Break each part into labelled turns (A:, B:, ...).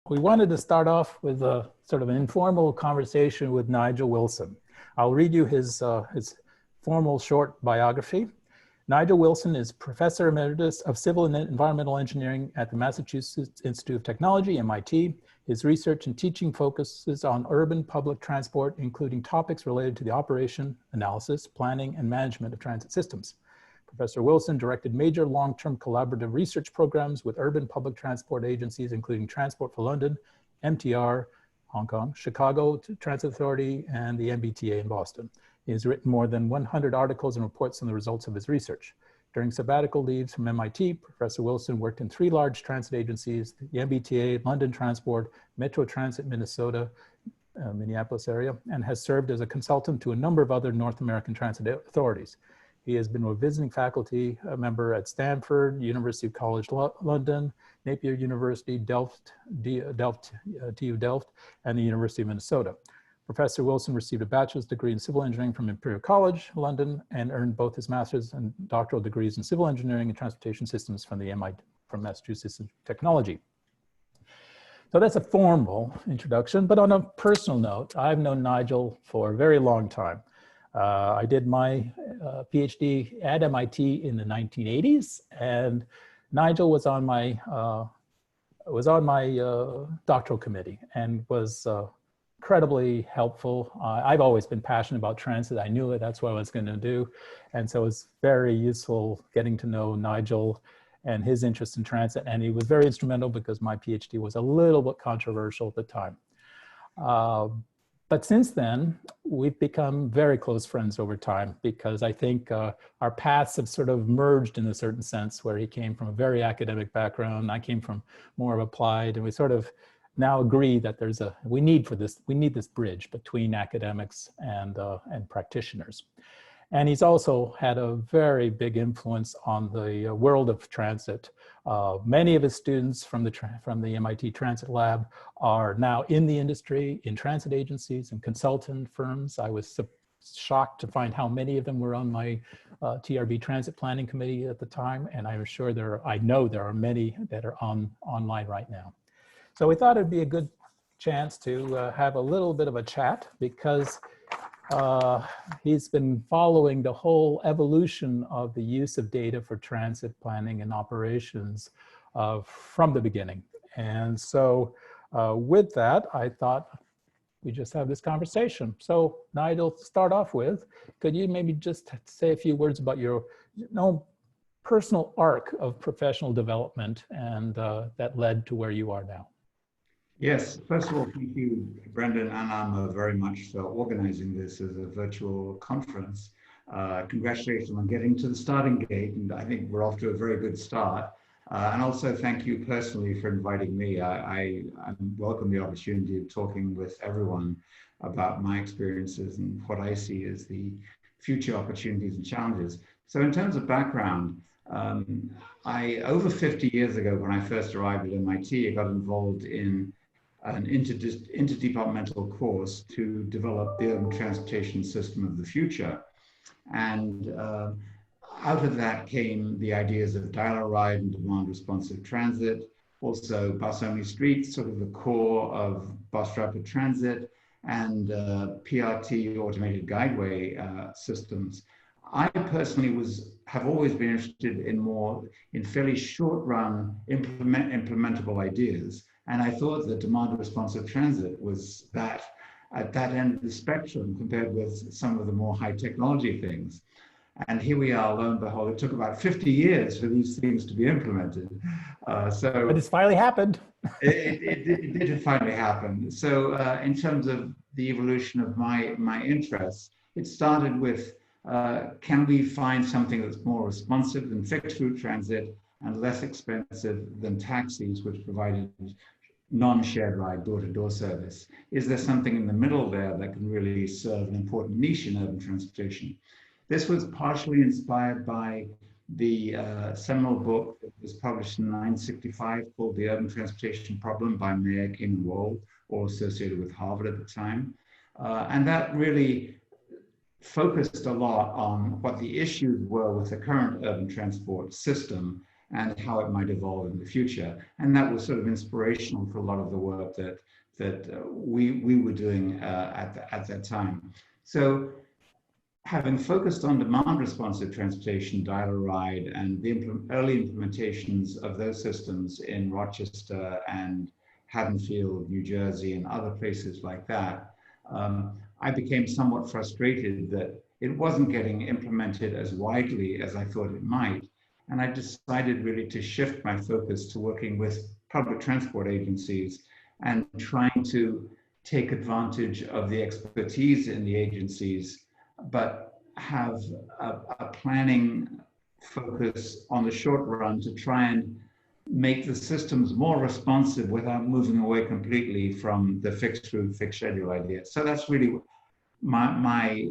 A: We wanted to start off with a sort of an informal conversation with Nigel Wilson. I'll read you his formal short biography. Nigel Wilson is Professor Emeritus of Civil and Environmental Engineering at the Massachusetts Institute of Technology, MIT. His research and teaching focuses on urban public transport, including topics related to the operation, analysis, planning, and management of transit systems. Professor Wilson directed major long-term collaborative research programs with urban public transport agencies, including Transport for London, MTR, Hong Kong, Chicago Transit Authority, and the MBTA in Boston. He has written more than 100 articles and reports on the results of his research. During sabbatical leaves from MIT, Professor Wilson worked in 3 large transit agencies, the MBTA, London Transport, Metro Transit Minnesota, Minneapolis area, and has served as a consultant to a number of other North American transit authorities. He has been a visiting faculty member at Stanford, University College London, Napier University, TU Delft, and the University of Minnesota. Professor Wilson received a bachelor's degree in civil engineering from Imperial College London and earned both his master's and doctoral degrees in civil engineering and transportation systems from the MIT, from Massachusetts Technology. So that's a formal introduction, but on a personal note, I've known Nigel for a very long time. I did my Ph.D. at MIT in the 1980s, and Nigel was on my doctoral committee and was incredibly helpful. I've always been passionate about transit. I knew it. That's what I was going to do, and so it was very useful getting to know Nigel and his interest in transit. And he was very instrumental because my PhD was a little bit controversial at the time. But since then, we've become very close friends over time because I think our paths have sort of merged in a certain sense, where he came from a very academic background, I came from more of applied, and we sort of now agree that we need this bridge between academics and practitioners. And he's also had a very big influence on the world of transit. Many of his students from the MIT Transit Lab are now in the industry, in transit agencies and consultant firms. I was shocked to find how many of them were on my TRB Transit Planning Committee at the time, and I know there are many that are online right now. So we thought it'd be a good chance to have a little bit of a chat because he's been following the whole evolution of the use of data for transit planning and operations from the beginning. And so with that, I thought we just have this conversation. So Nigel, to start off with, could you maybe just say a few words about your personal arc of professional development and that led to where you are now?
B: Yes, first of all, thank you, Brendon and Anna, very much for organizing this as a virtual conference. Congratulations on getting to the starting gate, and I think we're off to a very good start. And also thank you personally for inviting me. I welcome the opportunity of talking with everyone about my experiences and what I see as the future opportunities and challenges. So in terms of background, over 50 years ago, when I first arrived at MIT, I got involved in an interdepartmental course to develop the urban transportation system of the future. And out of that came the ideas of dial-a-ride and demand-responsive transit, also bus-only streets, sort of the core of bus rapid transit, and PRT, automated guideway systems. I personally have always been interested in fairly short-run implementable ideas. And I thought that demand-responsive transit was at that end of the spectrum compared with some of the more high technology things. And here we are, lo and behold, it took about 50 years for these things to be implemented.
A: But it's finally happened.
B: it did finally happen. So in terms of the evolution of my interests, it started with, can we find something that's more responsive than fixed route transit and less expensive than taxis, which provided non-shared ride door-to-door service? Is there something in the middle there that can really serve an important niche in urban transportation? This was partially inspired by the seminal book that was published in 1965 called The Urban Transportation Problem by Mayer, King, and Wohl, all associated with Harvard at the time. And that really focused a lot on what the issues were with the current urban transport system and how it might evolve in the future. And that was sort of inspirational for a lot of the work that we were doing at that time. So having focused on demand responsive transportation, dial-a-ride, and the early implementations of those systems in Rochester and Haddonfield, New Jersey, and other places like that, I became somewhat frustrated that it wasn't getting implemented as widely as I thought it might. And I decided really to shift my focus to working with public transport agencies and trying to take advantage of the expertise in the agencies, but have a planning focus on the short run to try and make the systems more responsive without moving away completely from the fixed route, fixed schedule idea. So that's really my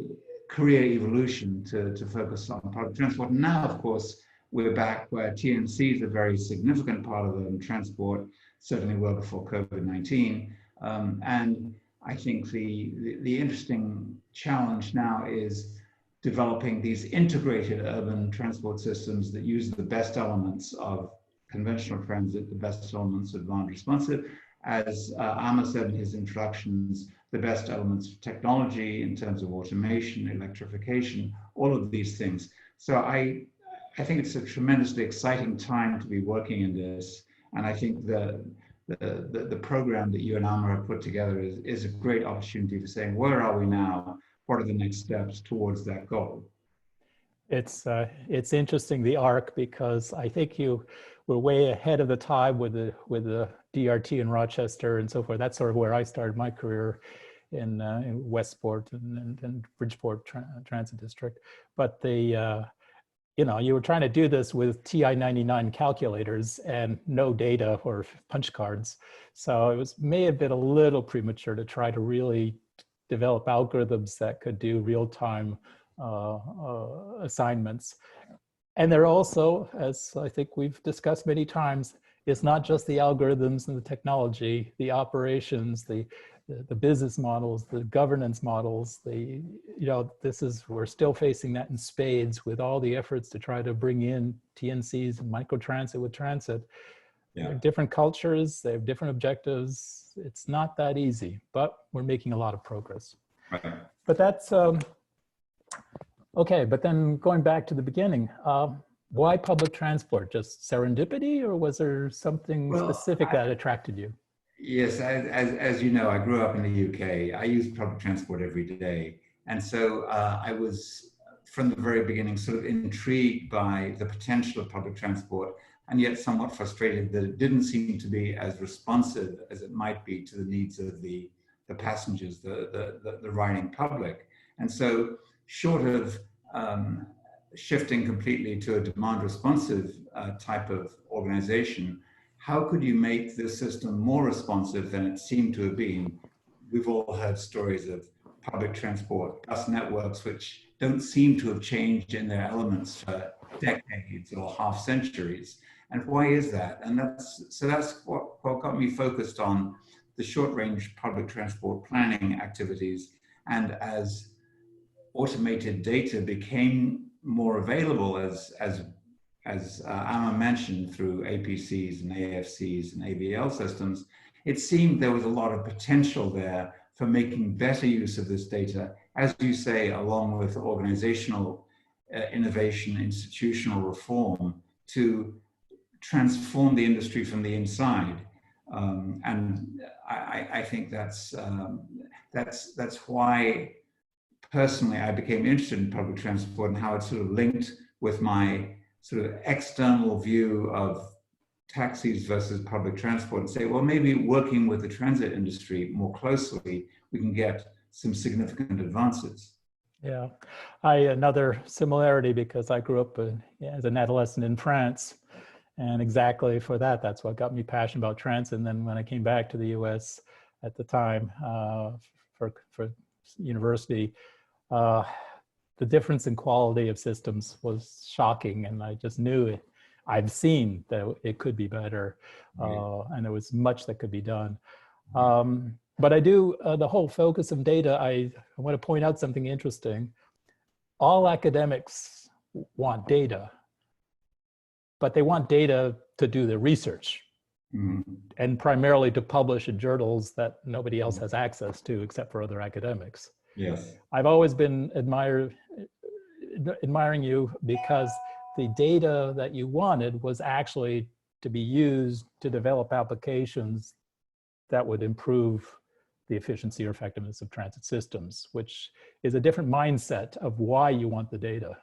B: career evolution to focus on public transport. Now, of course, we're back where TNC is a very significant part of urban transport, certainly well before COVID-19. And I think the interesting challenge now is developing these integrated urban transport systems that use the best elements of conventional transit, the best elements of demand responsive, as Amma said in his introductions, the best elements of technology in terms of automation, electrification, all of these things. So I think it's a tremendously exciting time to be working in this. And I think the program that you and Amma have put together is a great opportunity for saying, where are we now? What are the next steps towards that goal?
A: It's interesting, the arc, because I think you were way ahead of the time with the DRT in Rochester and so forth. That's sort of where I started my career in Westport and Bridgeport Transit District. But you were trying to do this with TI-99 calculators and no data or punch cards. So it may have been a little premature to try to really develop algorithms that could do real-time assignments. And they're also, as I think we've discussed many times, it's not just the algorithms and the technology, the operations, the business models, the governance models, we're still facing that in spades with all the efforts to try to bring in TNCs and microtransit with transit. Yeah. Different cultures, they have different objectives. It's not that easy, but we're making a lot of progress. Right. But that's, okay, but then going back to the beginning, why public transport? Just serendipity, or was there something specific that attracted you?
B: Yes, as you know, I grew up in the UK. I use public transport every day. And so I was, from the very beginning, sort of intrigued by the potential of public transport, and yet somewhat frustrated that it didn't seem to be as responsive as it might be to the needs of the passengers, the riding public. And so short of shifting completely to a demand responsive type of organization, how could you make this system more responsive than it seemed to have been? We've all heard stories of public transport bus networks which don't seem to have changed in their elements for decades or half centuries. And why is that? And that's what got me focused on the short range public transport planning activities. And as automated data became more available, as Amma mentioned, through APCs and AFCs and AVL systems, it seemed there was a lot of potential there for making better use of this data, as you say, along with organizational innovation, institutional reform, to transform the industry from the inside. And I think that's why personally I became interested in public transport and how it sort of linked with my sort of external view of taxis versus public transport, and say, well, maybe working with the transit industry more closely, we can get some significant advances.
A: Yeah, another similarity, because I grew up as an adolescent in France, and exactly for that, that's what got me passionate about transit. And then when I came back to the US at the time for university, the difference in quality of systems was shocking, and I just knew it. I've seen that it could be better, and there was much that could be done. But I do, the whole focus of data, I want to point out something interesting. All academics want data, but they want data to do the research and primarily to publish in journals that nobody else has access to except for other academics.
B: Yes.
A: I've always been admiring you because the data that you wanted was actually to be used to develop applications that would improve the efficiency or effectiveness of transit systems, which is a different mindset of why you want the data.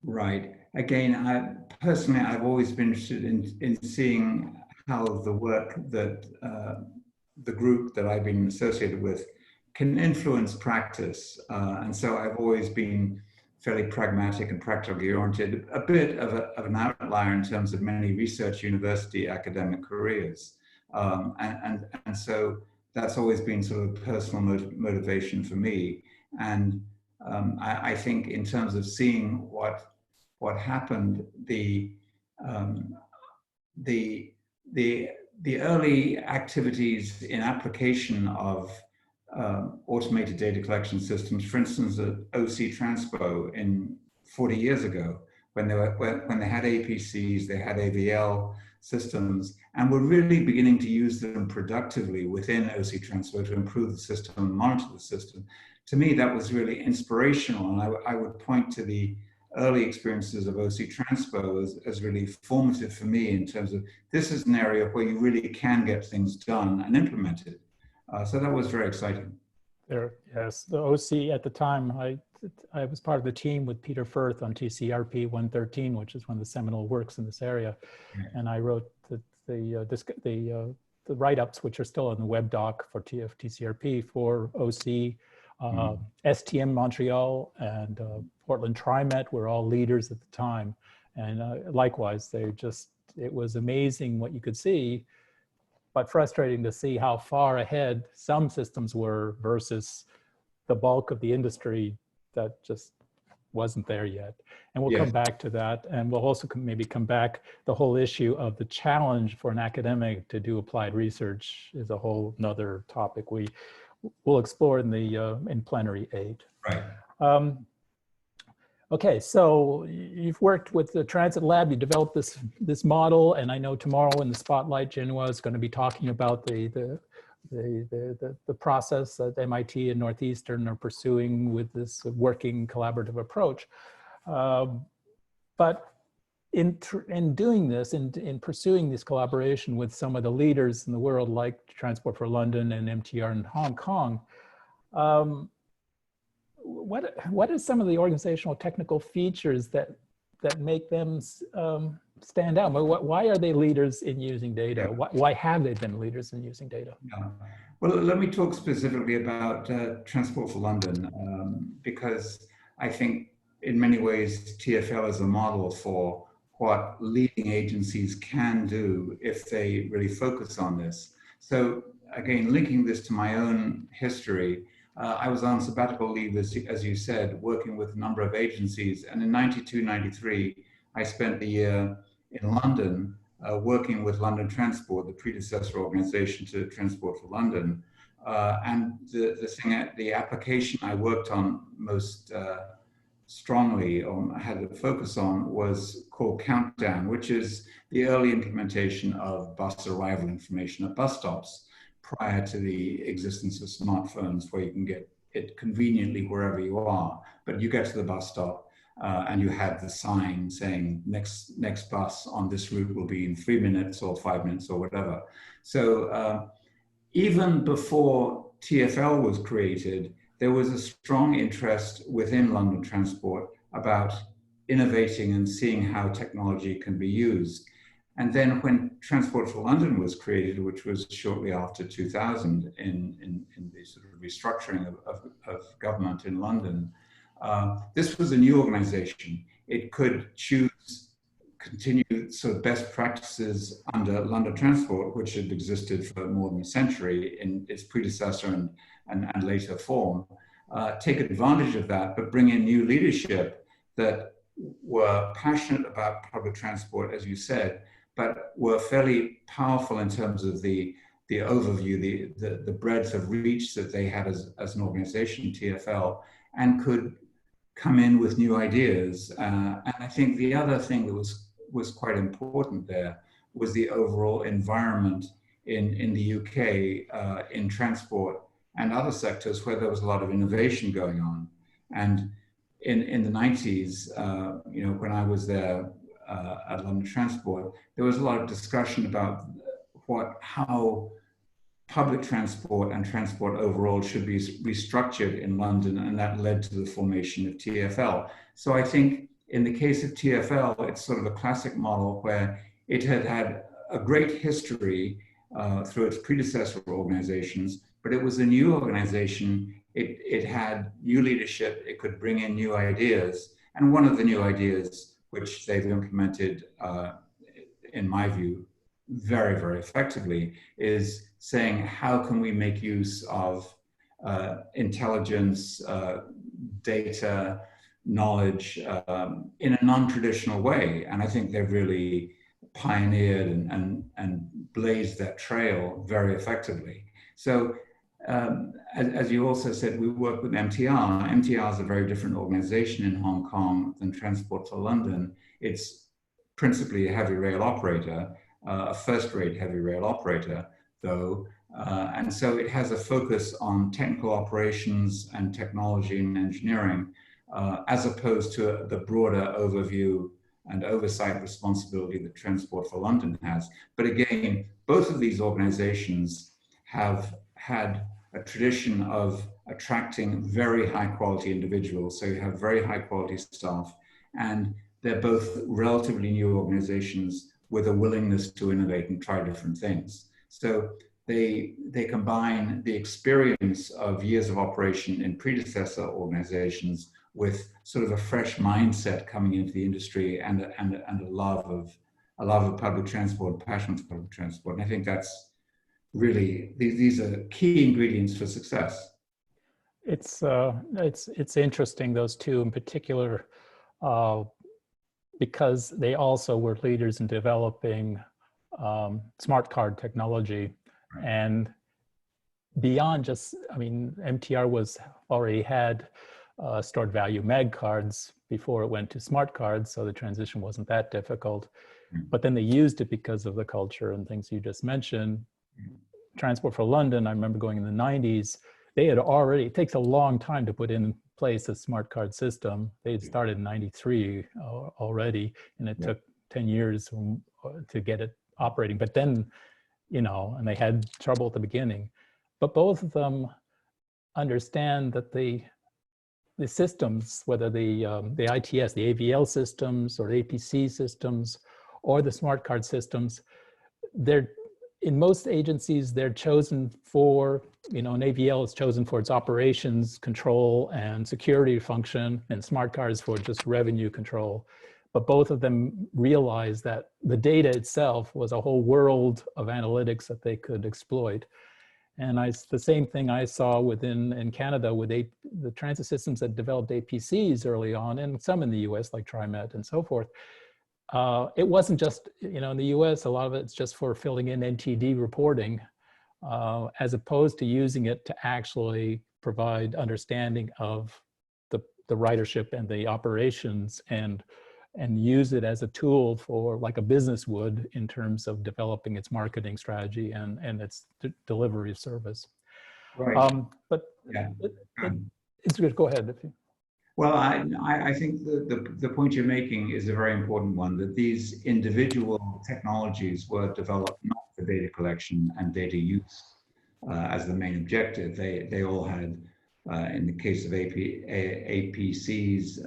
B: Right. Again, personally, I've always been interested in seeing how the work that the group that I've been associated with can influence practice. And so I've always been fairly pragmatic and practically oriented, a bit of an outlier in terms of many research university academic careers. And so that's always been sort of personal motivation for me. And I think in terms of seeing what happened, the early activities in application of automated data collection systems, for instance, at OC Transpo in 40 years ago, when they had APCs, they had AVL systems, and were really beginning to use them productively within OC Transpo to improve the system and monitor the system. To me, that was really inspirational, and I would point to the early experiences of OC Transpo as really formative for me in terms of this is an area where you really can get things done and implemented. So that was very exciting.
A: Yes, the OC at the time, I was part of the team with Peter Firth on TCRP 113, which is one of the seminal works in this area. Right. And I wrote the write-ups, which are still on the web doc for TCRP for OC. STM Montreal and Portland TriMet were all leaders at the time. And likewise, it was amazing what you could see, but frustrating to see how far ahead some systems were versus the bulk of the industry that just wasn't there yet. And we'll come back to that. And we'll also maybe come back, the whole issue of the challenge for an academic to do applied research is a whole nother topic we'll explore in plenary 8.
B: Right.
A: Okay, so you've worked with the Transit Lab, you developed this model, and I know tomorrow in the Spotlight, Genoa is going to be talking about the process that MIT and Northeastern are pursuing with this working collaborative approach. But in doing this, in pursuing this collaboration with some of the leaders in the world like Transport for London and MTR in Hong Kong, what are some of the organizational technical features that make them stand out? Why are they leaders in using data? Why have they been leaders in using data?
B: Yeah. Well, let me talk specifically about Transport for London, because I think in many ways TfL is a model for what leading agencies can do if they really focus on this. So again, linking this to my own history, I was on sabbatical leave, as you said, working with a number of agencies. And in 92, 93, I spent the year in London working with London Transport, the predecessor organization to Transport for London. And the application I worked on most strongly had a focus on was called Countdown, which is the early implementation of bus arrival information at bus stops prior to the existence of smartphones, where you can get it conveniently wherever you are. But you get to the bus stop and you have the sign saying next bus on this route will be in 3 minutes or 5 minutes or whatever. So even before TfL was created, there was a strong interest within London Transport about innovating and seeing how technology can be used. And then when Transport for London was created, which was shortly after 2000 in the sort of restructuring of government in London, this was a new organization. It could choose continued sort of best practices under London Transport, which had existed for more than a century in its predecessor and later form, take advantage of that, but bring in new leadership that were passionate about public transport, as you said, but were fairly powerful in terms of the overview, the breadth of reach that they had as an organization, TfL, and could come in with new ideas. And I think the other thing that was was quite important there was the overall environment in the UK in transport and other sectors where there was a lot of innovation going on. And in the 90s, when I was there at London Transport, there was a lot of discussion about how public transport and transport overall should be restructured in London, and that led to the formation of TfL. So I think in the case of TfL, it's sort of a classic model where it had had a great history through its predecessor organizations, but it was a new organization. It had new leadership. It could bring in new ideas. And one of the new ideas, which they've implemented, in my view, very, very effectively, is saying, how can we make use of intelligence, data, knowledge in a non-traditional way? And I think they've really pioneered and blazed that trail very effectively. So as you also said, we work with MTR. MTR is a very different organization in Hong Kong than Transport for London. It's principally a heavy rail operator, a first-rate heavy rail operator, though. And so it has a focus on technical operations and technology and engineering, as opposed to the broader overview and oversight responsibility that Transport for London has. But again, both of these organizations have had a tradition of attracting very high quality individuals. So you have very high quality staff, and they're both relatively new organizations with a willingness to innovate and try different things. So they combine the experience of years of operation in predecessor organizations with sort of a fresh mindset coming into the industry and a love of public transport, passion for public transport. And I think that's really, these are key ingredients for success.
A: It's interesting, those two in particular, because they also were leaders in developing smart card technology. Right. And beyond just, MTR already had stored value mag cards before it went to smart cards, so the transition wasn't that difficult. But then they used it because of the culture and things you just mentioned. Transport for London, I remember going in the 90s, they had already, it takes a long time to put in place a smart card system. They had started in 93 already, and it took 10 years to get it operating. But then, and they had trouble at the beginning. But both of them understand that the systems, whether the ITS, the AVL systems or the APC systems or the smart card systems, in most agencies, they're chosen for, an AVL is chosen for its operations control and security function, and smart cards for just revenue control. But both of them realized that the data itself was a whole world of analytics that they could exploit. And the same thing I saw in Canada with the transit systems that developed APCs early on, and some in the US like TriMet and so forth. It wasn't just, in the US, a lot of it's just for filling in NTD reporting, as opposed to using it to actually provide understanding of the ridership and the operations, and use it as a tool for, like a business would, in terms of developing its marketing strategy and its delivery of service.
B: Right.
A: But yeah. It's good. Go ahead.
B: Well, I think the point you're making is a very important one, that these individual technologies were developed not for data collection and data use as the main objective. They all had, in the case of APCs,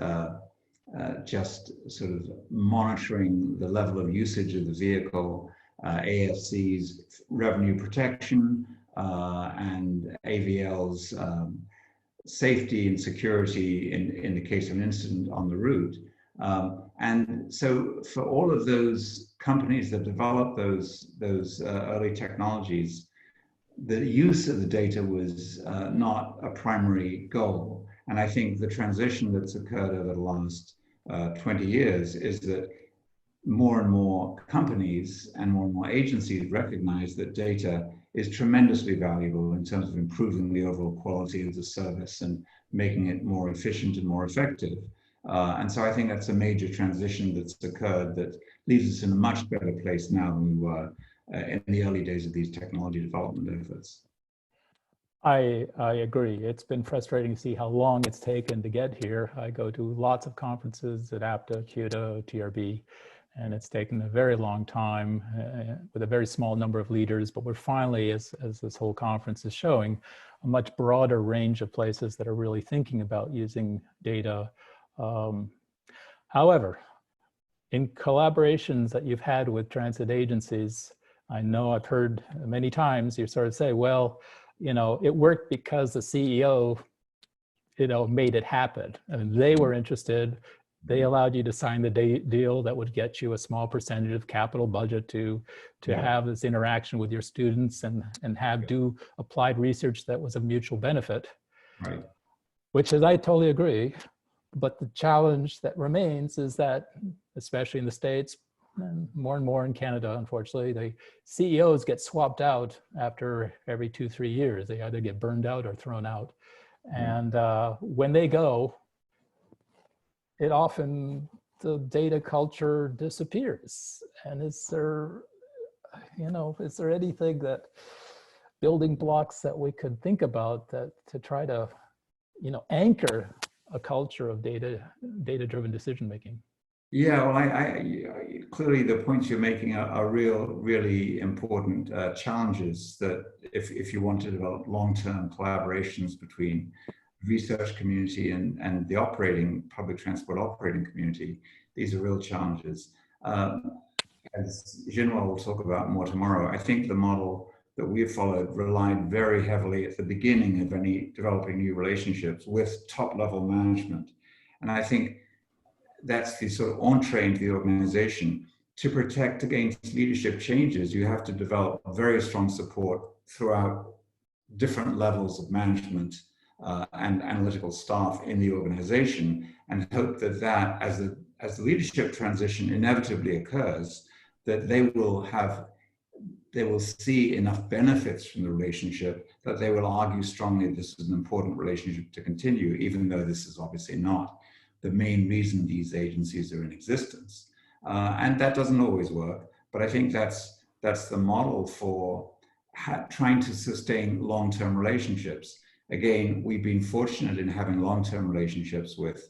B: just sort of monitoring the level of usage of the vehicle, AFCs, revenue protection, and AVLs, safety and security in the case of an incident on the route. And so for all of those companies that developed those early technologies, the use of the data was not a primary goal. And I think the transition that's occurred over the last 20 years is that more and more companies and more agencies recognize that data is tremendously valuable in terms of improving the overall quality of the service and making it more efficient and more effective. And so I think that's a major transition that's occurred that leaves us in a much better place now than we were in the early days of these technology development efforts.
A: I agree. It's been frustrating to see how long it's taken to get here. I go to lots of conferences at APTA, CUDA, TRB, and it's taken a very long time with a very small number of leaders, but we're finally, as this whole conference is showing, a much broader range of places that are really thinking about using data. However, in collaborations that you've had with transit agencies, I know I've heard many times you sort of say, well, you know, it worked because the CEO, you know, made it happen. And they were interested. They allowed you to sign the deal that would get you a small percentage of capital budget to have this interaction with your students and have do applied research that was of mutual benefit.
B: Right.
A: Which is, I totally agree. But the challenge that remains is that, especially in the States, and more in Canada, unfortunately, the CEOs get swapped out after every 2-3 years. They either get burned out or thrown out. And when they go, it often, the data culture disappears. And is there, you know, is there anything that, building blocks that we could think about that to try to, you know, anchor a culture of data-driven decision-making?
B: Yeah, well, I clearly the points you're making are really important challenges that if you want to develop long-term collaborations between research community and the public transport operating community, these are real challenges. As Jinwa will talk about more tomorrow, I think the model that we've followed relied very heavily at the beginning of any developing new relationships with top-level management. And I think that's the sort of entree into the organization. To protect against leadership changes, you have to develop very strong support throughout different levels of management and analytical staff in the organization, and hope that as the leadership transition inevitably occurs, that they will see enough benefits from the relationship that they will argue strongly this is an important relationship to continue, even though this is obviously not the main reason these agencies are in existence. And that doesn't always work, but I think that's the model for trying to sustain long-term relationships. Again, we've been fortunate in having long-term relationships with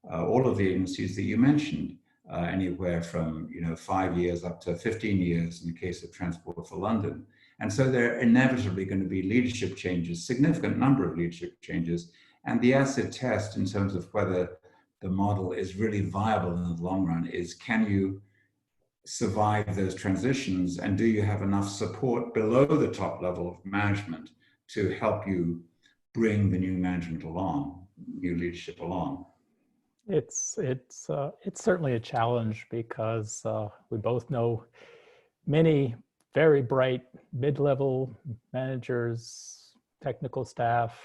B: all of the agencies that you mentioned, anywhere from 5 years up to 15 years in the case of Transport for London. And so there are inevitably going to be leadership changes, significant number of leadership changes, and the acid test in terms of whether the model is really viable in the long run is, can you survive those transitions, and do you have enough support below the top level of management to help you bring the new management along, new leadership along?
A: It's certainly a challenge because we both know many very bright mid-level managers, technical staff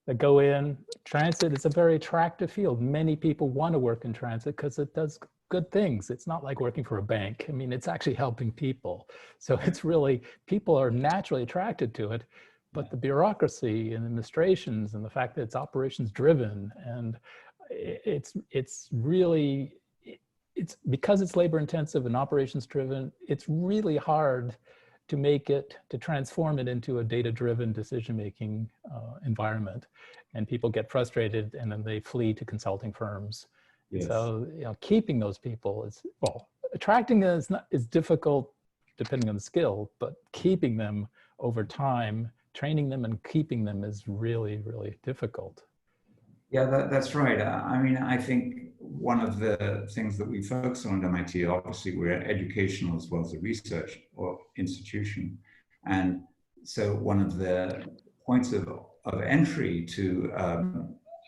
A: that go in. Transit is a very attractive field. Many people want to work in transit because it does good things. It's not like working for a bank. I mean, it's actually helping people. So it's really, people are naturally attracted to it, but the bureaucracy and administrations and the fact that it's operations driven, and it's really, it's because it's labor intensive and operations driven, it's really hard to make it, to transform it into a data-driven decision-making environment. And people get frustrated and then they flee to consulting firms. Yes. So, keeping those people is, well, attracting them is difficult depending on the skill, but keeping them over time, training them and keeping them is really, really difficult.
B: Yeah, that's right. I mean, I think one of the things that we focus on at MIT, obviously we're educational as well as a research or institution. And so one of the points of entry to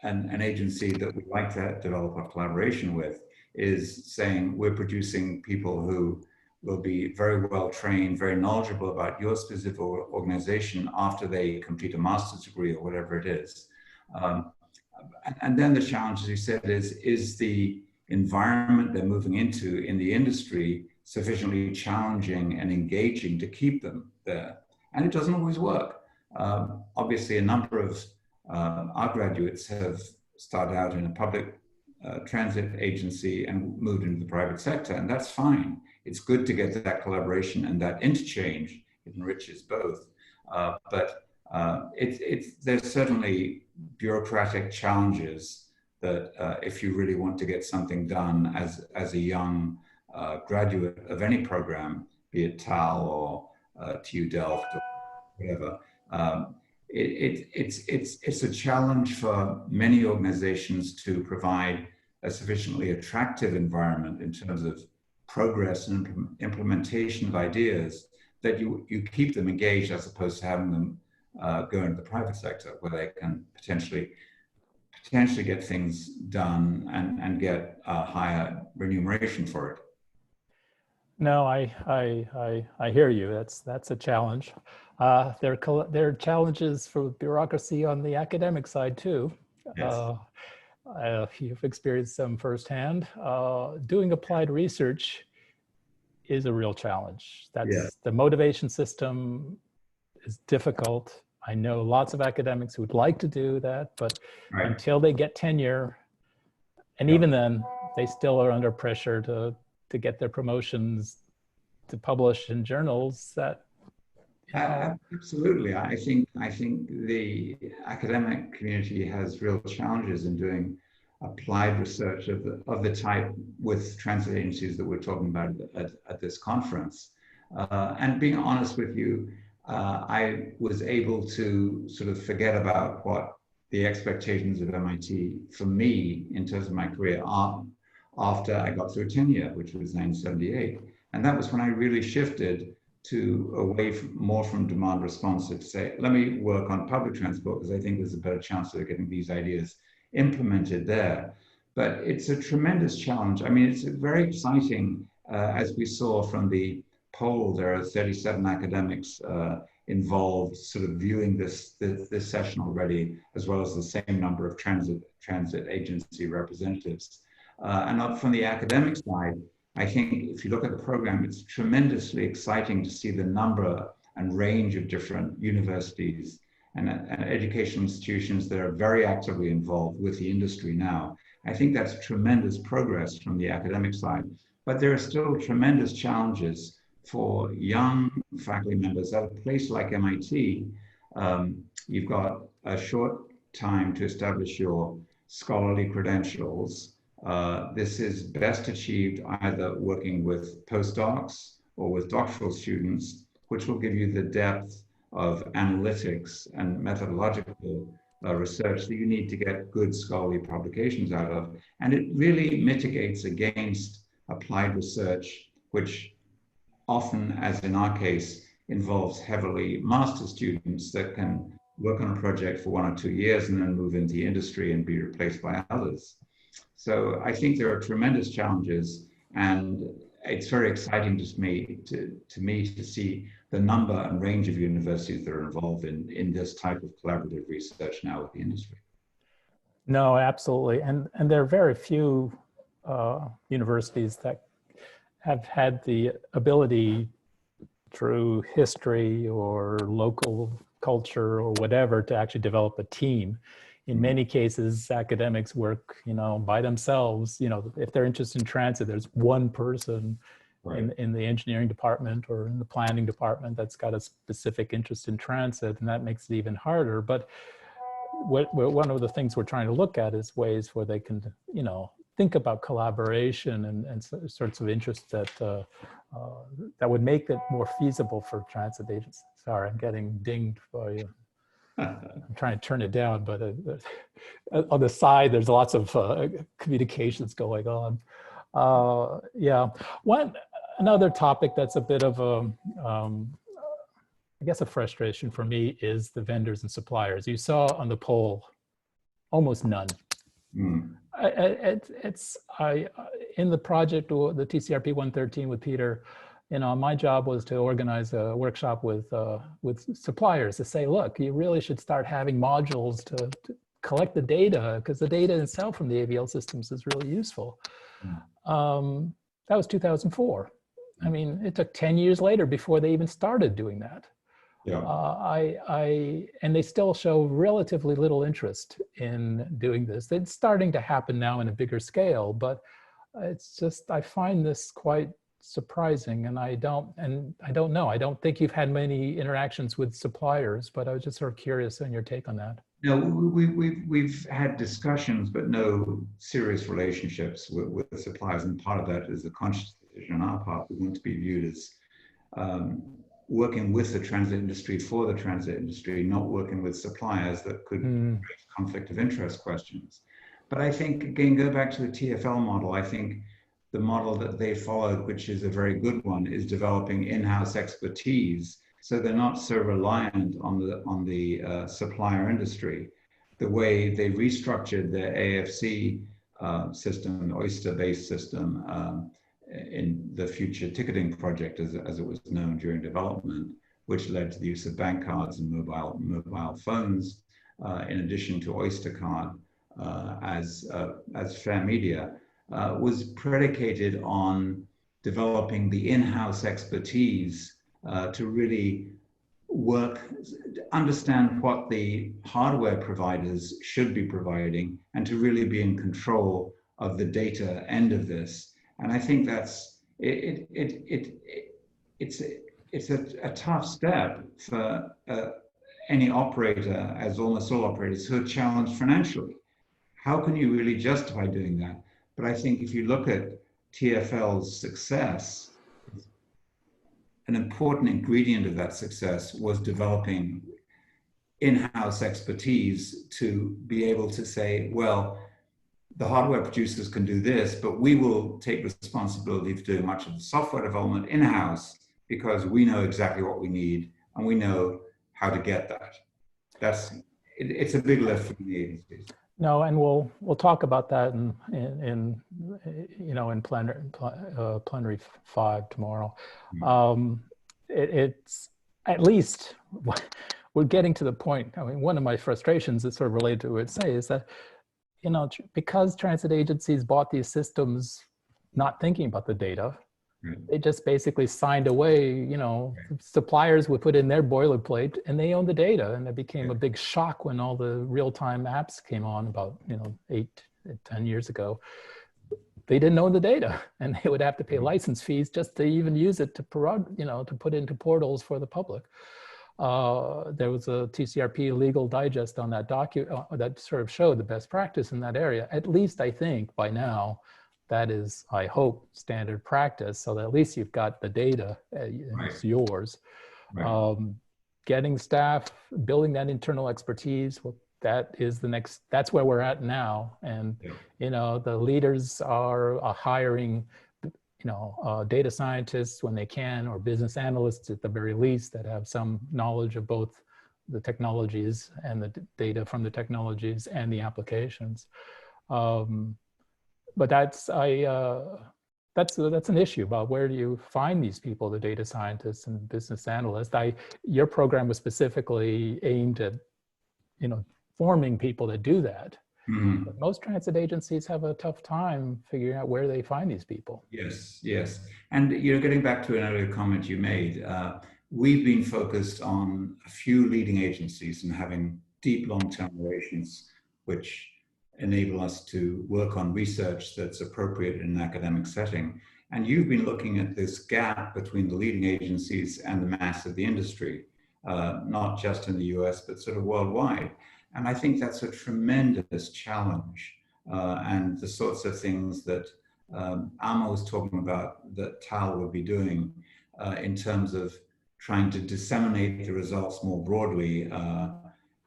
B: an agency that we'd like to develop a collaboration with is saying we're producing people who will be very well trained, very knowledgeable about your specific organization after they complete a master's degree or whatever it is. And then the challenge, as you said, is the environment they're moving into in the industry sufficiently challenging and engaging to keep them there? And it doesn't always work. Obviously, a number of our graduates have started out in a public transit agency and moved into the private sector, and that's fine. It's good to get that collaboration and that interchange. It enriches both, but there's certainly bureaucratic challenges that if you really want to get something done as a young graduate of any program, be it TAL or TU Delft or whatever, it's a challenge for many organizations to provide a sufficiently attractive environment in terms of progress and implementation of ideas that you keep them engaged as opposed to having them go into the private sector where they can potentially get things done and get a higher remuneration for it.
A: No, I hear you. That's a challenge. There are challenges for bureaucracy on the academic side too.
B: Yes.
A: You've experienced them firsthand. Doing applied research is a real challenge. The motivation system is difficult. I know lots of academics who would like to do that, but until they get tenure, and even then, they still are under pressure to get their promotions to publish in journals that.
B: Absolutely. I think the academic community has real challenges in doing applied research of the type with transit agencies that we're talking about at this conference. And being honest with you, I was able to sort of forget about what the expectations of MIT for me in terms of my career are after I got through tenure, which was 1978. And that was when I really shifted away more from demand responsive to say, let me work on public transport because I think there's a better chance of getting these ideas implemented there. But it's a tremendous challenge. I mean, it's very exciting, as we saw from the poll, there are 37 academics involved sort of viewing this session already, as well as the same number of transit agency representatives. And up from the academic side, I think if you look at the program, it's tremendously exciting to see the number and range of different universities and educational institutions that are very actively involved with the industry now. I think that's tremendous progress from the academic side, but there are still tremendous challenges for young faculty members at a place like MIT. You've got a short time to establish your scholarly credentials. This is best achieved either working with postdocs or with doctoral students, which will give you the depth of analytics and methodological research that you need to get good scholarly publications out of. And it really mitigates against applied research, which often, as in our case, involves heavily master's students that can work on a project for 1 or 2 years and then move into the industry and be replaced by others. So I think there are tremendous challenges, and it's very exciting to me to see the number and range of universities that are involved in this type of collaborative research now with the industry.
A: No, absolutely. And there are very few universities that have had the ability through history or local culture or whatever to actually develop a team. In many cases, academics work, by themselves. If they're interested in transit, there's one person in the engineering department or in the planning department that's got a specific interest in transit, and that makes it even harder. But one of the things we're trying to look at is ways where they can, think about collaboration and sorts of interests that would make it more feasible for transit agents. Sorry, I'm getting dinged by you. I'm trying to turn it down, but on the side, there's lots of communications going on. Another topic that's a bit of I guess a frustration for me is the vendors and suppliers. You saw on the poll, almost none. In the project, the TCRP 113 with Peter, my job was to organize a workshop with suppliers to say, look, you really should start having modules to collect the data, because the data itself from the AVL systems is really useful. That was 2004. I mean, it took 10 years later before they even started doing that.
B: Yeah.
A: And they still show relatively little interest in doing this. It's starting to happen now in a bigger scale, but it's just, I find this quite surprising, and I don't know. I don't think you've had many interactions with suppliers, but I was just sort of curious on your take on that.
B: No, we've had discussions, but no serious relationships with the suppliers. And part of that is a conscious decision on our part. We want to be viewed as um, working with the transit industry for the transit industry, not working with suppliers that could raise conflict of interest questions. But I think, again, go back to the TfL model. I think the model that they followed, which is a very good one, is developing in-house expertise, so they're not so reliant on the supplier industry. The way they restructured their AFC system, Oyster-based system, in the future ticketing project, as it was known during development, which led to the use of bank cards and mobile phones, in addition to Oyster card as fare media, was predicated on developing the in-house expertise to really understand what the hardware providers should be providing, and to really be in control of the data end of this. And I think that's it's a tough step for any operator, as almost all operators, who are challenged financially. How can you really justify doing that? But I think if you look at TfL's success, an important ingredient of that success was developing in-house expertise to be able to say, well, the hardware producers can do this, but we will take responsibility for doing much of the software development in-house, because we know exactly what we need and we know how to get that. It's a big lift for the agencies.
A: No, and we'll talk about that in plenary 5 tomorrow. It's at least we're getting to the point. I mean, one of my frustrations that's sort of related to what I say is that, because transit agencies bought these systems not thinking about the data, they just basically signed away, suppliers would put in their boilerplate and they own the data. And it became a big shock when all the real-time apps came on about, 8-10 years ago. They didn't own the data, and they would have to pay license fees just to even use it to put into portals for the public. There was a TCRP legal digest on that that sort of showed the best practice in that area. At least I think by now, that is, I hope, standard practice, so that at least you've got the data, it's yours.
B: Right.
A: Getting staff, building that internal expertise, well, that's where we're at now. And, the leaders are hiring, data scientists when they can, or business analysts at the very least, that have some knowledge of both the technologies and the data from the technologies and the applications. But that's an issue about where do you find these people, the data scientists and business analysts. Your program was specifically aimed at, forming people that do that. But most transit agencies have a tough time figuring out where they find these people.
B: Yes. And getting back to an earlier comment you made, we've been focused on a few leading agencies and having deep long-term relations, which enable us to work on research that's appropriate in an academic setting. And you've been looking at this gap between the leading agencies and the mass of the industry, not just in the US, but sort of worldwide. And I think that's a tremendous challenge. And the sorts of things that Alma was talking about that TAL would be doing in terms of trying to disseminate the results more broadly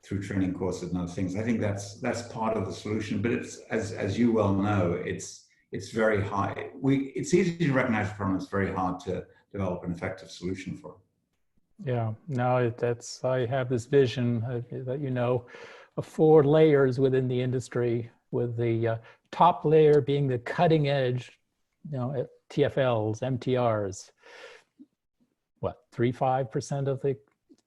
B: through training courses and other things. I think that's part of the solution, but it's, as you well know, it's very high. It's easy to recognize the problem. It's very hard to develop an effective solution for it.
A: Yeah, no, I have this vision that, of 4 layers within the industry, with the top layer being the cutting edge, TFLs, MTRs, 3-5% of the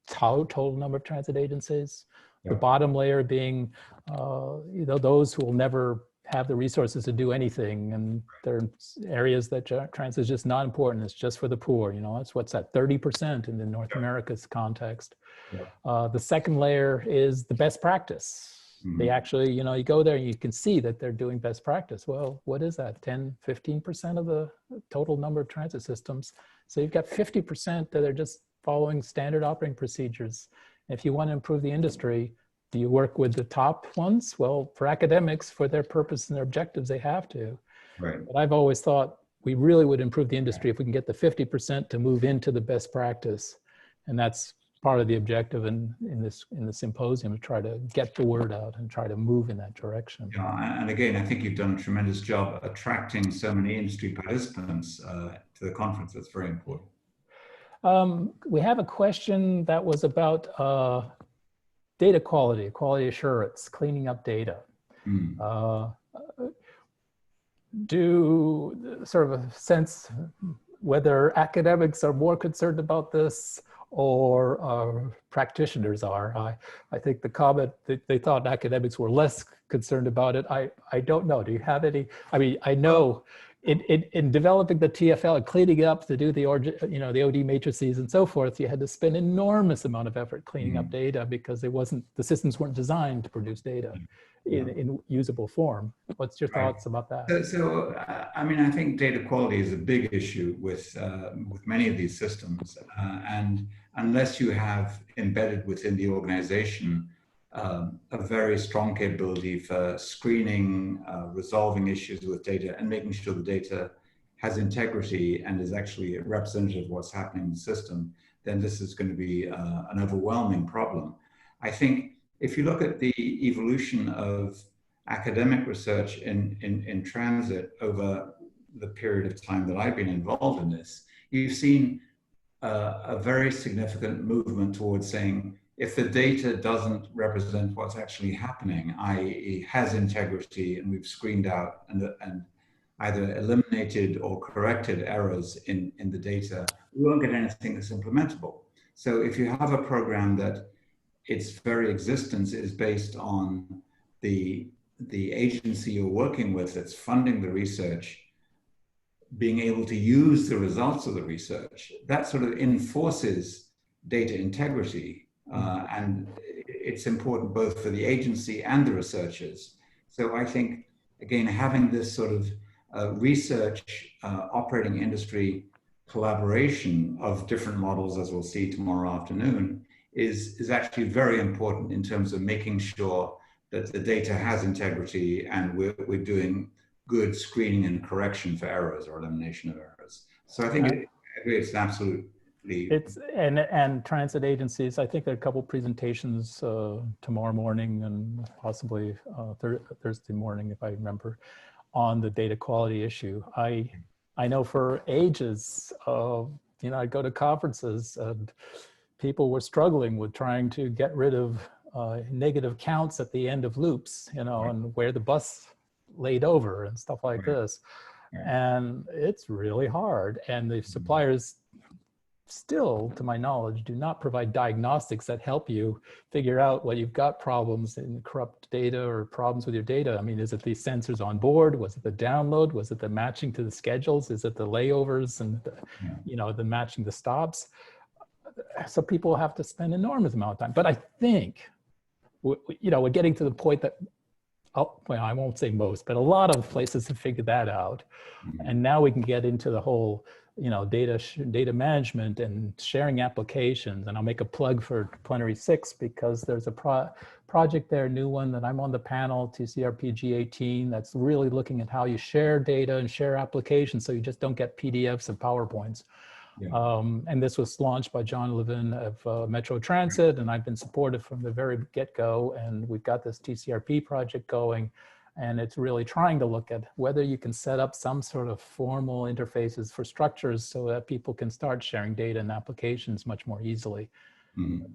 A: total number of transit agencies. The bottom layer being, those who will never have the resources to do anything, and there are areas that transit is just not important. It's just for the poor. You know, that's what's that 30% in the North America's context. The second layer is the best practice. They actually, you know, you go there and you can see that they're doing best practice. Well, what is that? 10, 15% of the total number of transit systems. So you've got 50% that are just following standard operating procedures. If you want to improve the industry, do you work with the top ones? Well, for academics, for their purpose and their objectives, they have to.
B: Right.
A: But I've always thought we really would improve the industry if we can get the 50% to move into the best practice. And that's part of the objective in the symposium, to try to get the word out and try to move in that direction.
B: Yeah, and again, I think you've done a tremendous job attracting so many industry participants to the conference. That's very important.
A: We have a question that was about data quality assurance, cleaning up data. Do sort of a sense whether academics are more concerned about this or practitioners are. I think the comment that they thought academics were less concerned about it. I don't know. Do you have any? I mean, I know in developing the TFL and cleaning up to do the the OD matrices and so forth, you had to spend enormous amount of effort cleaning up data because the systems weren't designed to produce data in usable form. What's your thoughts about that?
B: So I mean, I think data quality is a big issue with many of these systems, and unless you have embedded within the organization a very strong capability for screening, resolving issues with data, and making sure the data has integrity and is actually representative of what's happening in the system, then this is going to be an overwhelming problem. I think if you look at the evolution of academic research in transit over the period of time that I've been involved in this, you've seen a very significant movement towards saying, if the data doesn't represent what's actually happening, i.e. has integrity, and we've screened out and either eliminated or corrected errors in the data, we won't get anything that's implementable. So if you have a program that its very existence is based on the agency you're working with that's funding the research being able to use the results of the research, that sort of enforces data integrity. And it's important both for the agency and the researchers. So I think, again, having this sort of research operating industry collaboration of different models, as we'll see tomorrow afternoon, is actually very important in terms of making sure that the data has integrity and we're doing good screening and correction for errors or elimination of errors. So I think it's absolutely.
A: And transit agencies, I think there are a couple presentations tomorrow morning and possibly Thursday morning, if I remember, on the data quality issue. I know for ages, I'd go to conferences and people were struggling with trying to get rid of negative counts at the end of loops, and where the bus laid over and stuff like this. And it's really hard. And the suppliers still, to my knowledge, do not provide diagnostics that help you figure out when you've got problems in corrupt data or problems with your data. I mean, is it the sensors on board? Was it the download? Was it the matching to the schedules? Is it the layovers and the matching the stops? So people have to spend an enormous amount of time. But I think, we're getting to the point that, I won't say most, but a lot of places have figured that out. And now we can get into the whole, data management and sharing applications. And I'll make a plug for Plenary 6 because there's a project there, a new one that I'm on the panel, TCRP G18, that's really looking at how you share data and share applications so you just don't get PDFs of PowerPoints. And this was launched by John Levin of Metro Transit, and I've been supportive from the very get-go, and we've got this TCRP project going, and it's really trying to look at whether you can set up some sort of formal interfaces for structures so that people can start sharing data and applications much more easily.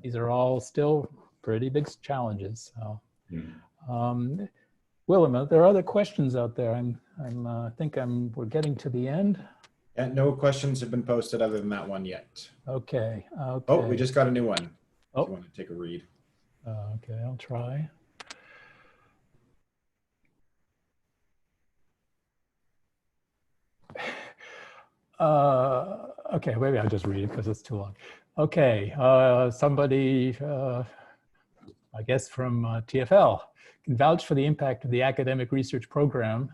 A: These are all still pretty big challenges. So. Willem, there are other questions out there. I think we're getting to the end.
C: And no questions have been posted other than that one yet.
A: Okay.
C: Oh, we just got a new one.
A: Oh.
C: If you want to take a read.
A: Okay, I'll try. Okay, maybe I'll just read it because it's too long. Okay, somebody, I guess from TFL, can vouch for the impact of the academic research program.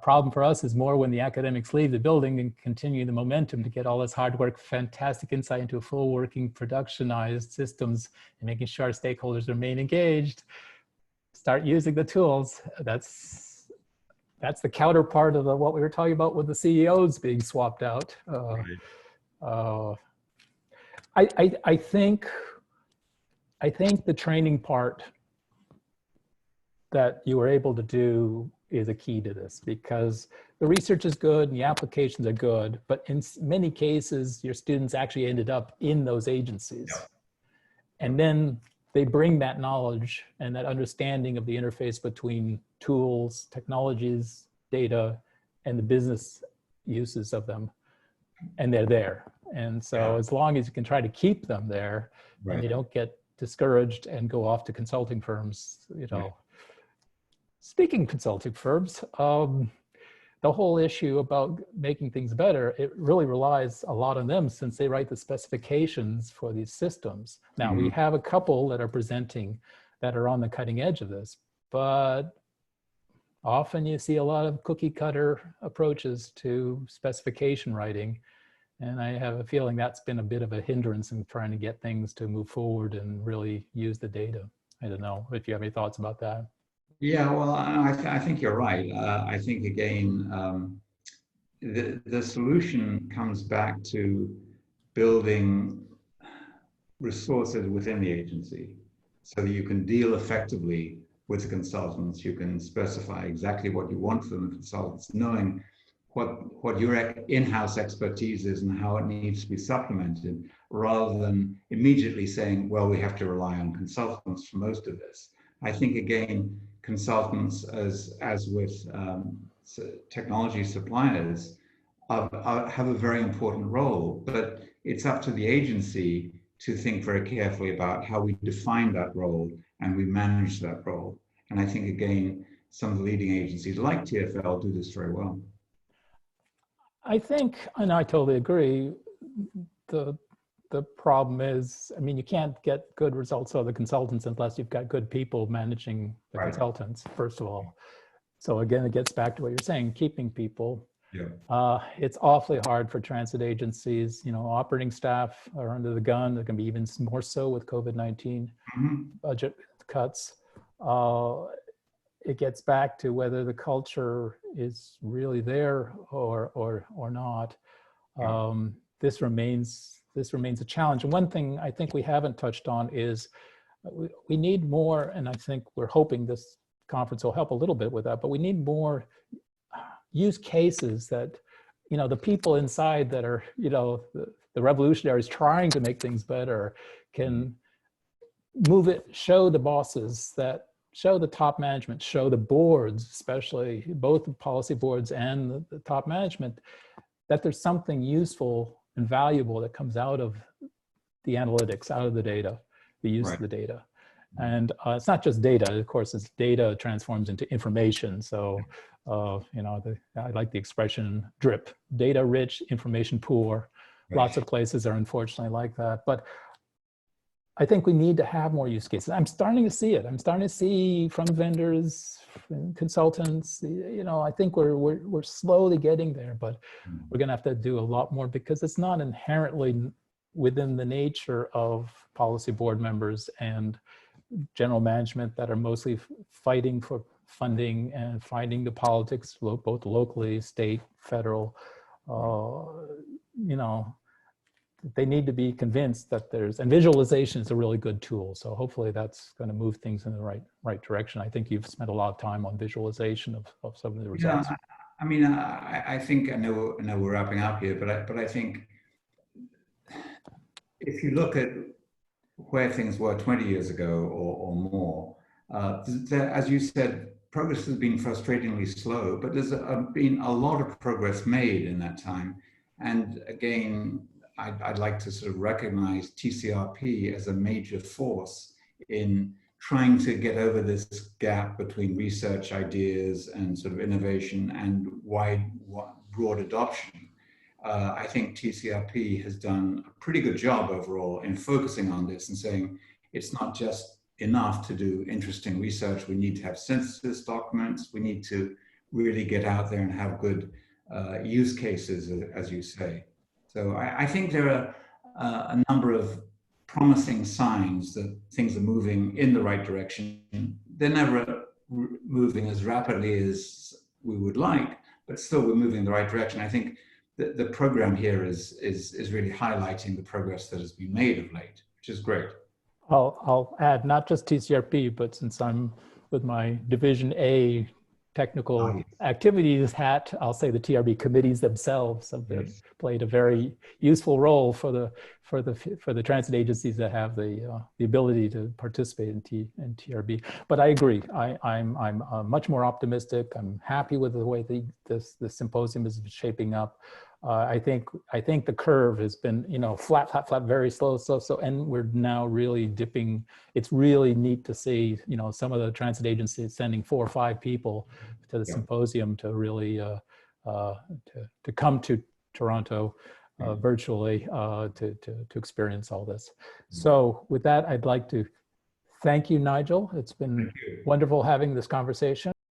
A: Problem for us is more when the academics leave the building and continue the momentum to get all this hard work, fantastic insight into full working productionized systems and making sure our stakeholders remain engaged. Start using the tools. That's the counterpart of what we were talking about with the CEOs being swapped out. I think the training part that you were able to do is a key to this, because the research is good and the applications are good, but in many cases, your students actually ended up in those agencies.
B: Yeah.
A: And then they bring that knowledge and that understanding of the interface between tools, technologies, data, and the business uses of them, and they're there. And so as long as you can try to keep them there, and they don't get discouraged and go off to consulting firms, you know. Speaking consulting firms, the whole issue about making things better, it really relies a lot on them since they write the specifications for these systems. Now, we have a couple that are presenting that are on the cutting edge of this, but often you see a lot of cookie cutter approaches to specification writing. And I have a feeling that's been a bit of a hindrance in trying to get things to move forward and really use the data. I don't know if you have any thoughts about that.
B: Yeah, well, I think you're right. I think, again, the solution comes back to building resources within the agency so that you can deal effectively with the consultants. You can specify exactly what you want from the consultants, knowing what your in-house expertise is and how it needs to be supplemented, rather than immediately saying, well, we have to rely on consultants for most of this. I think, again, consultants, as with technology suppliers, have a very important role, but it's up to the agency to think very carefully about how we define that role and we manage that role. And I think, again, some of the leading agencies like TFL do this very well.
A: I think, and I totally agree, the problem is, I mean, you can't get good results out of the consultants unless you've got good people managing the consultants, first of all. So again, it gets back to what you're saying, keeping people. Yeah. It's awfully hard for transit agencies. You know, operating staff are under the gun. They're going to be even more so with COVID-19 budget cuts. It gets back to whether the culture is really there or not. This remains a challenge. And one thing I think we haven't touched on is we need more, and I think we're hoping this conference will help a little bit with that, but we need more use cases that, you know, the people inside that are, you know, the revolutionaries trying to make things better can move it, show the bosses, that show the top management, show the boards, especially both the policy boards and the top management, that there's something useful and valuable that comes out of the analytics, out of the data, the use of the data. And it's not just data, of course, it's data transforms into information. So, you know, I like the expression DRIP, data rich, information poor. Lots of places are unfortunately like that. But I think we need to have more use cases. I'm starting to see it. I'm starting to see from vendors, from consultants, you know, I think we're slowly getting there, but we're gonna have to do a lot more because it's not inherently within the nature of policy board members and general management that are mostly fighting for funding and fighting the politics, both locally, state, federal, you know, they need to be convinced that and visualization is a really good tool. So hopefully that's going to move things in the right direction. I think you've spent a lot of time on visualization of some of the results.
B: Yeah, I mean, I think, I know we're wrapping up here, but I think if you look at where things were 20 years ago or more, as you said, progress has been frustratingly slow, but there's been a lot of progress made in that time. And again, I'd like to sort of recognize TCRP as a major force in trying to get over this gap between research ideas and sort of innovation and broad adoption. I think TCRP has done a pretty good job overall in focusing on this and saying it's not just enough to do interesting research. We need to have synthesis documents. We need to really get out there and have good use cases, as you say. So I think there are a number of promising signs that things are moving in the right direction. They're never moving as rapidly as we would like, but still we're moving in the right direction. I think the program here is really highlighting the progress that has been made of late, which is great.
A: I'll add not just TCRP, but since I'm with my Division A technical activities hat, I'll say the TRB committees themselves have played a very useful role for the transit agencies that have the ability to participate in TRB. But I agree. I'm much more optimistic. I'm happy with the way the symposium is shaping up. I think the curve has been, flat, very slow, and we're now really dipping. It's really neat to see, some of the transit agencies sending 4 or 5 people to the symposium to really to come to Toronto virtually to experience all this. So with that, I'd like to thank you, Nigel. It's been wonderful having this conversation.